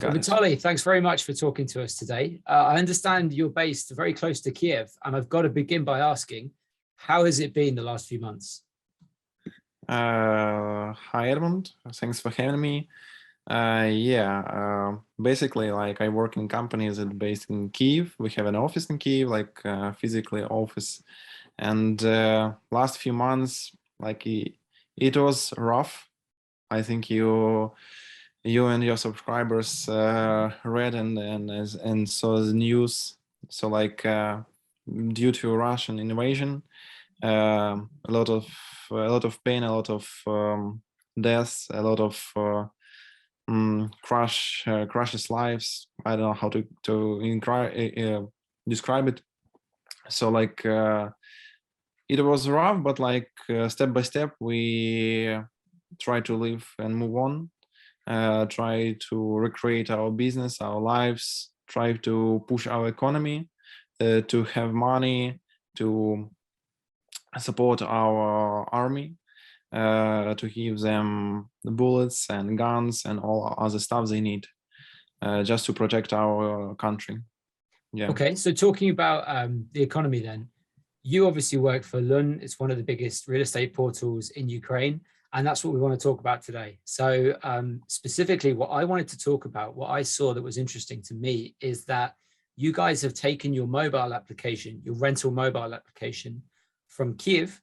Well, Got it. Vitalii, thanks very much for talking to us today. I understand you're based very close to Kiev, and I've got to begin by asking, how has it been the last few months? Hi, Edmund. Thanks for having me. Basically, like, I work in companies that are based in Kiev. We have an office in Kiev, like physically office. And last few months, like it was rough. I think you and your subscribers read and saw the news. So like due to Russian invasion, a lot of pain, a lot of deaths, a lot of crushes lives. I don't know how to describe it. So like it was rough, but like step by step we try to live and move on. Try to recreate our business, our lives, try to push our economy, to have money, to support our army, to give them the bullets and guns and all other stuff they need, just to protect our country. Yeah. Okay, so talking about the economy then, you obviously work for LUN. It's one of the biggest real estate portals in Ukraine, and that's what we want to talk about today. So specifically what I wanted to talk about, what I saw that was interesting to me is that you guys have taken your mobile application, your rental mobile application from Kiev,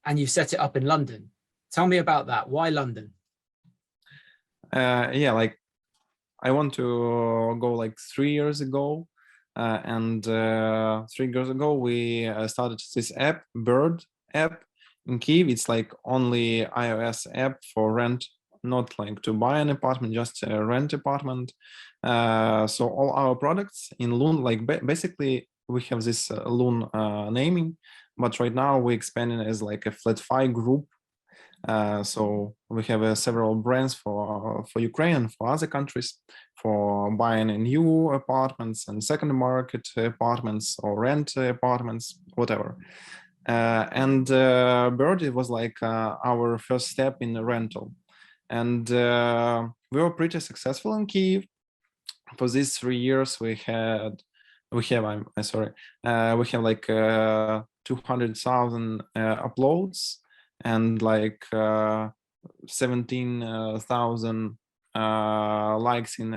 and you've set it up in London. Tell me about that. Why London? Yeah, like I want to go like 3 years ago. And 3 years ago, we started this app, Birb app in Kiev. It's like only iOS app for rent, not like to buy an apartment, just a rent apartment. So all our products in LUN, like basically we have this LUN naming, but right now we're expanding as like a Flatfy group. So we have several brands for Ukraine and for other countries for buying new apartments and second market apartments or rent apartments, whatever. And Bird, it was like our first step in the rental. And we were pretty successful in Kiev. For these 3 years, we have like 200,000 uploads and like 17,000 likes in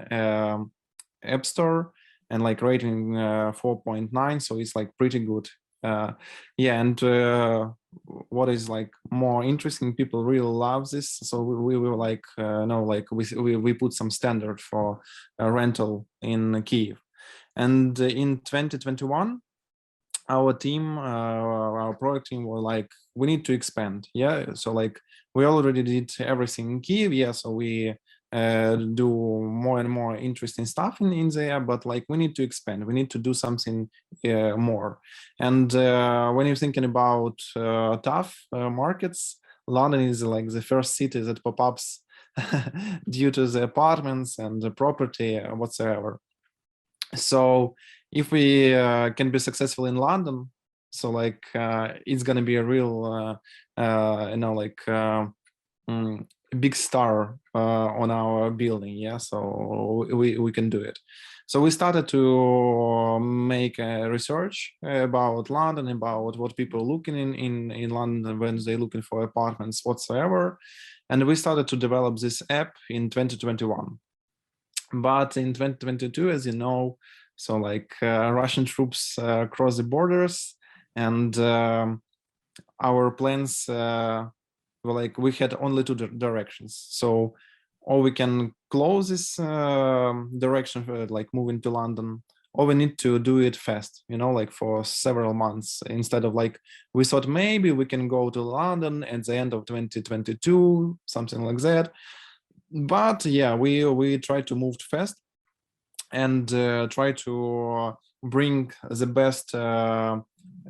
App Store and like rating 4.9. So it's like pretty good. Yeah, and what is like more interesting, people really love this. So we were like, no, like we put some standard for rental in Kiev. And in 2021, our team, our product team were like, we need to expand. Yeah, so like we already did everything in Kiev. Yeah, so we do more and more interesting stuff in there, but like we need to expand. We need to do something more. And when you're thinking about tough markets, London is like the first city that pop-ups due to the apartments and the property whatsoever. So if we can be successful in London, so like it's gonna be a real big star on our building. Yeah, so we can do it. So we started to make research about London, about what people are looking in London when they're looking for apartments whatsoever, and we started to develop this app in 2021. But in 2022, as you know, so like Russian troops cross the borders, and our plans were like we had only two directions. So, or we can close this direction, like moving to London, or we need to do it fast, you know, like for several months, instead of like we thought maybe we can go to London at the end of 2022, something like that. But yeah, we try to move fast and try to bring the best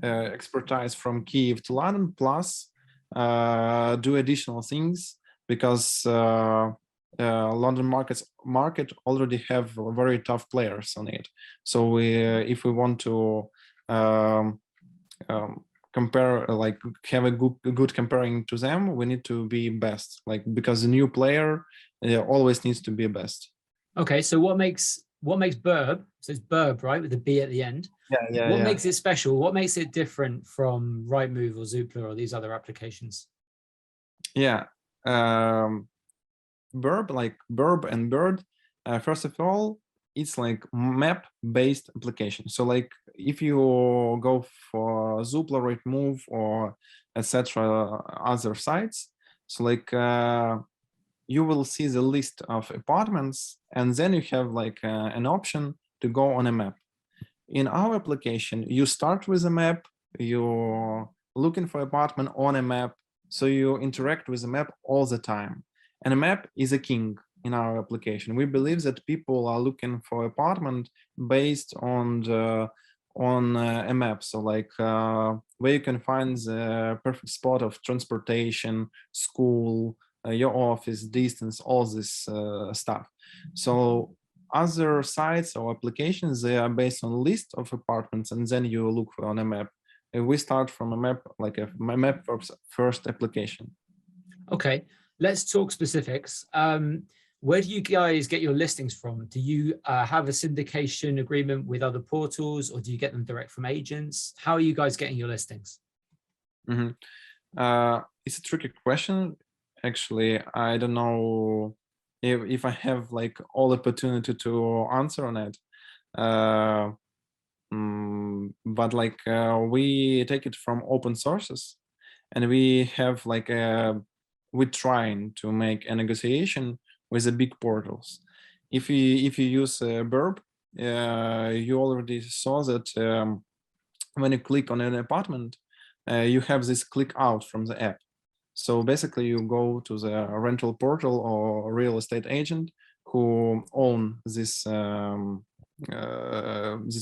expertise from Kiev to London, plus do additional things, because London market already have very tough players on it. So if we want to compare, like have a good comparing to them, we need to be best, like because the new player always needs to be best. Okay, so what makes Birb, so it's Birb, right, with the B at the end. What Yeah. makes it special? What makes it different from Rightmove or Zoopla or these other applications? Yeah. Um, Birb and Bird. First of all, it's like map-based application. So like if you go for Zoopla, Rightmove, or etc. other sites, so like you will see the list of apartments, and then you have like an option to go on a map. In our application, you start with a map, you're looking for apartment on a map, so you interact with the map all the time. And a map is a king in our application. We believe that people are looking for apartment based on a map. So like where you can find the perfect spot of transportation, school, your office, distance, all this stuff. So other sites or applications, they are based on list of apartments, and then you look on a map. We start from a map, like a map first application. Okay, let's talk specifics. Where do you guys get your listings from? Do you have a syndication agreement with other portals, or do you get them direct from agents? How are you guys getting your listings? Mhm. It's a tricky question. Actually, I don't know if I have like all opportunity to answer on it. Uh, but like we take it from open sources, and we have like we're trying to make a negotiation with the big portals. If you use Birb, you already saw that when you click on an apartment, you have this click out from the app. So basically, you go to the rental portal or real estate agent who own this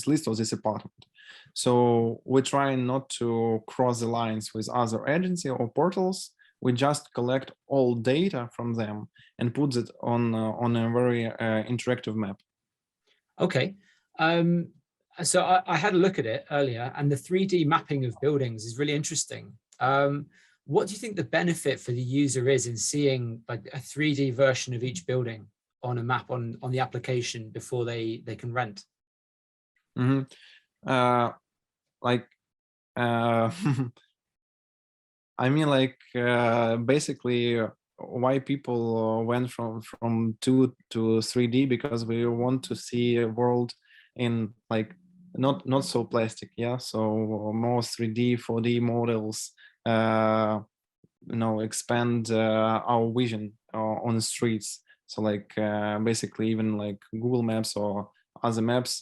list of this apartment. So we're trying not to cross the lines with other agency or portals. We just collect all data from them and put it on a very interactive map. Okay. So I had a look at it earlier, and the 3D mapping of buildings is really interesting. What do you think the benefit for the user is in seeing like a 3D version of each building on a map on the application before they can rent? Mm-hmm. Like uh, I mean, like basically, why people went from 2 to 3D, because we want to see a world in like not so plastic, yeah. So more 3D, 4D models, uh, expand our vision on the streets. So like basically, even like Google Maps or other maps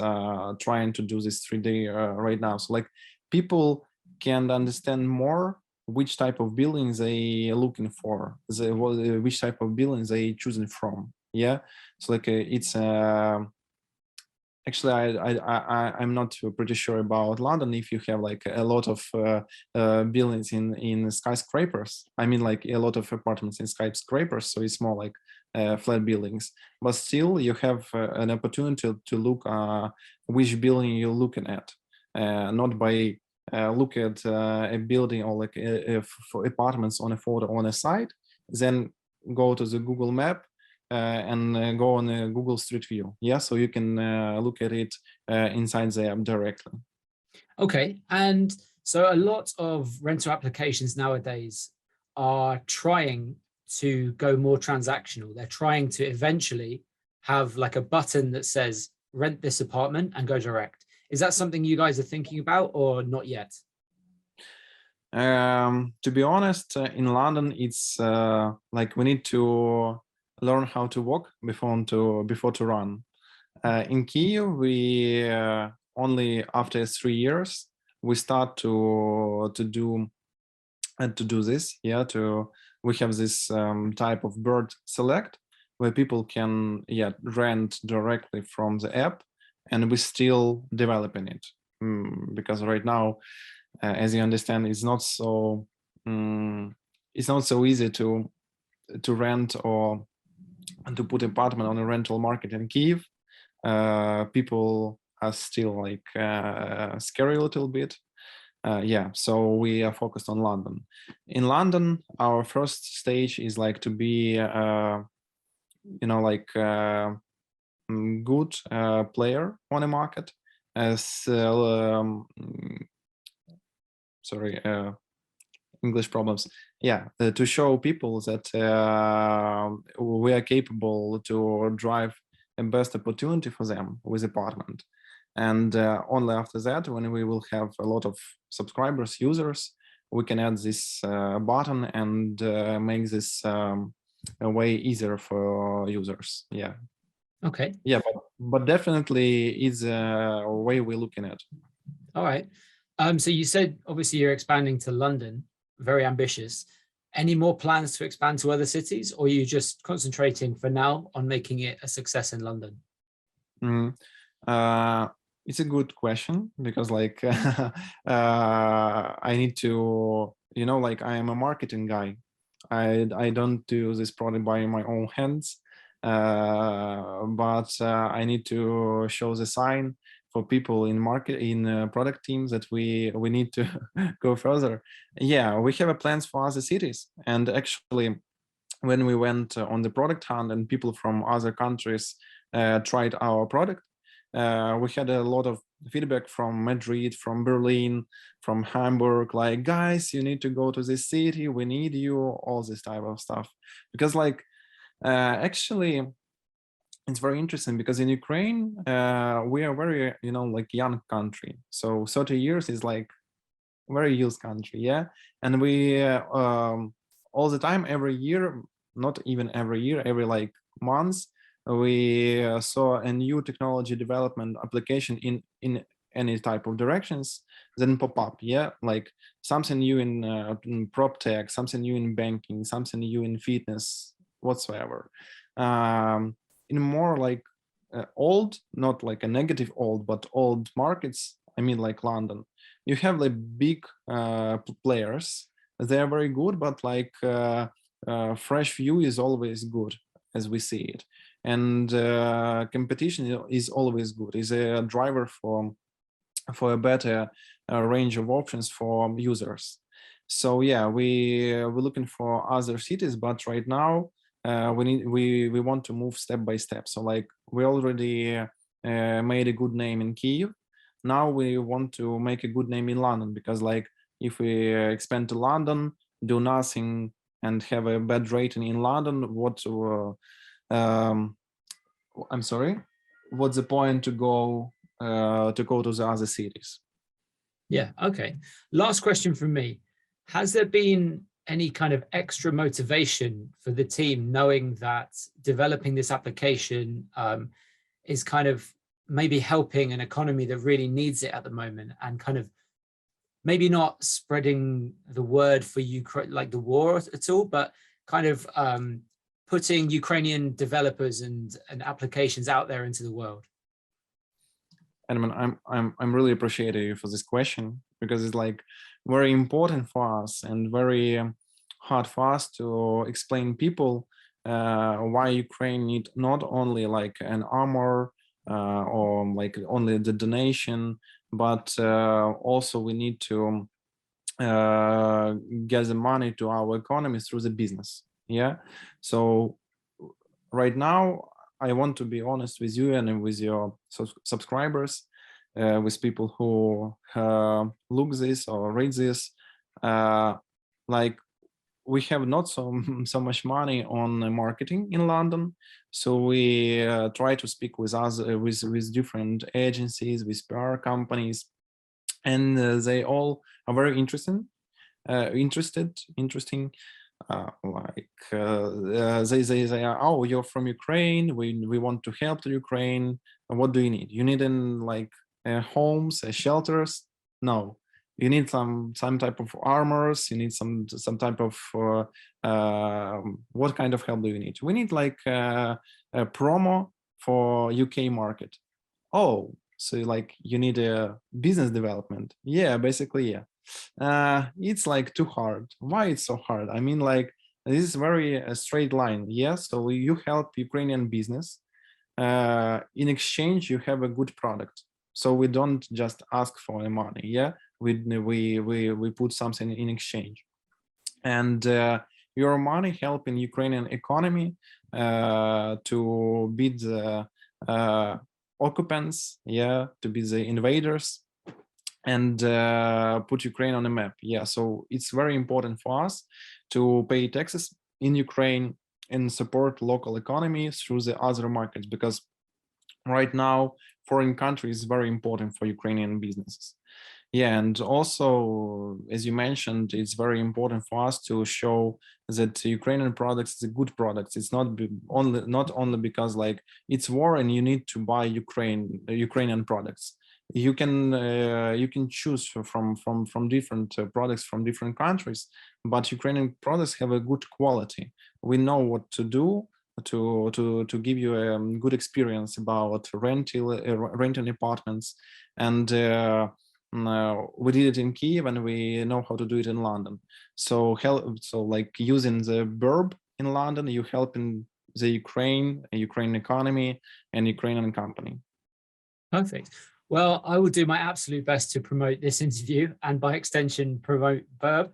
trying to do this 3D right now. So like people can understand more which type of buildings they are looking for, which type of buildings they choosing from. Yeah, so like it's actually I'm not pretty sure about London. If you have like a lot of buildings in skyscrapers, I mean like a lot of apartments in skyscrapers, so it's more like flat buildings, but still you have an opportunity to look which building you're looking at, not by look at a building or like for apartments on a photo on a site, then go to the Google map and go on Google Street View. Yeah, so you can look at it inside the app directly. Okay, and so a lot of rental applications nowadays are trying to go more transactional. They're trying to eventually have like a button that says rent this apartment and go direct. Is that something you guys are thinking about or not yet? To be honest, in London, it's like we need to learn how to walk before to run. In Kiev, we only after 3 years we start to do this. Yeah, we have this type of bird select where people can rent directly from the app, and we're still developing it because right now, as you understand, it's not so easy to rent or to put apartment on a rental market in Kiev. People are still like scary a little bit. Yeah, so we are focused on London. In London, our first stage is like to be, like good player on the market. Sorry, English problems. Yeah, to show people that we are capable to drive the best opportunity for them with apartment. And only after that, when we will have a lot of subscribers, users, we can add this button and make this a way easier for users. Yeah. Okay. Yeah, but definitely is a way we're looking at. All right. So you said obviously you're expanding to London, very ambitious. Any more plans to expand to other cities, or are you just concentrating for now on making it a success in London? It's a good question because like I need to, like I am a marketing guy. I don't do this product by my own hands, but I need to show the sign for people in product teams that we need to go further. Yeah, we have a plans for other cities, and actually when we went on the product hunt and people from other countries tried our product, we had a lot of feedback from Madrid, from Berlin, from Hamburg, like, guys, you need to go to this city, we need you, all this type of stuff. Because like, actually, it's very interesting because in Ukraine, we are very, like young country. So 30 years is like very youth country, yeah? And we, all the time, every year, not even every year, every like months, we saw a new technology development application in any type of directions, then pop up, yeah, like something new in prop tech, something new in banking, something new in fitness, whatsoever. In more like old, not like a negative old, but old markets, I mean like London, you have like big players, they are very good, but like fresh view is always good as we see it, and competition is always good, is a driver for a better range of options for users. So yeah, we're looking for other cities, but right now we want to move step by step. So like we already made a good name in Kyiv. Now we want to make a good name in London, because like if we expand to London, do nothing and have a bad rating in London, I'm sorry, what's the point to go to the other cities? Yeah, okay. Last question from me. Has there been any kind of extra motivation for the team knowing that developing this application is kind of maybe helping an economy that really needs it at the moment, and kind of maybe not spreading the word for Ukraine, like the war at all, but kind of putting Ukrainian developers and applications out there into the world? And I'm really appreciative you for this question, because it's like very important for us and very hard for us to explain people why Ukraine need not only like an armor or like only the donation, but also we need to get the money to our economy through the business. Yeah. So right now, I want to be honest with you and with your subscribers, with people who look this or read this. Like we have not so much money on marketing in London, so we try to speak with us with different agencies, with PR companies, and they all are very interesting. They are, oh, you're from Ukraine, we want to help the Ukraine, what do you need? You need in like homes, shelters? No, you need some type of armors, you need some type of what kind of help do you need? We need like a promo for UK market. Oh, so like you need a business development? Yeah, basically, yeah. It's like too hard. Why it's so hard? I mean, like this is very a straight line. Yes, so you help Ukrainian business. In exchange, you have a good product. So we don't just ask for the money. Yeah, we put something in exchange, and your money helping Ukrainian economy to beat the occupants, yeah, to be the invaders, and put Ukraine on the map. Yeah, so it's very important for us to pay taxes in Ukraine and support local economy through the other markets, because right now foreign countries is very important for Ukrainian businesses. Yeah, and also, as you mentioned, it's very important for us to show that Ukrainian products is a good products. It's not only because like it's war and you need to buy Ukrainian products. You can choose from different products from different countries, but Ukrainian products have a good quality. We know what to do to give you a good experience about renting apartments, and we did it in Kiev, and we know how to do it in London. So like using the Birb in London, you helping the Ukraine economy and Ukrainian company. Perfect. Well, I will do my absolute best to promote this interview and by extension promote Birb.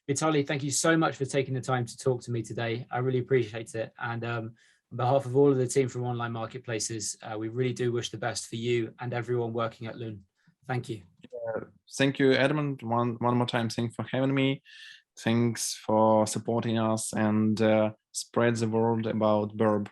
Vitalii, thank you so much for taking the time to talk to me today. I really appreciate it. And on behalf of all of the team from Online Marketplaces, we really do wish the best for you and everyone working at LUN. Thank you. Thank you, Edmund. One more time, thanks for having me. Thanks for supporting us, and spread the word about Birb.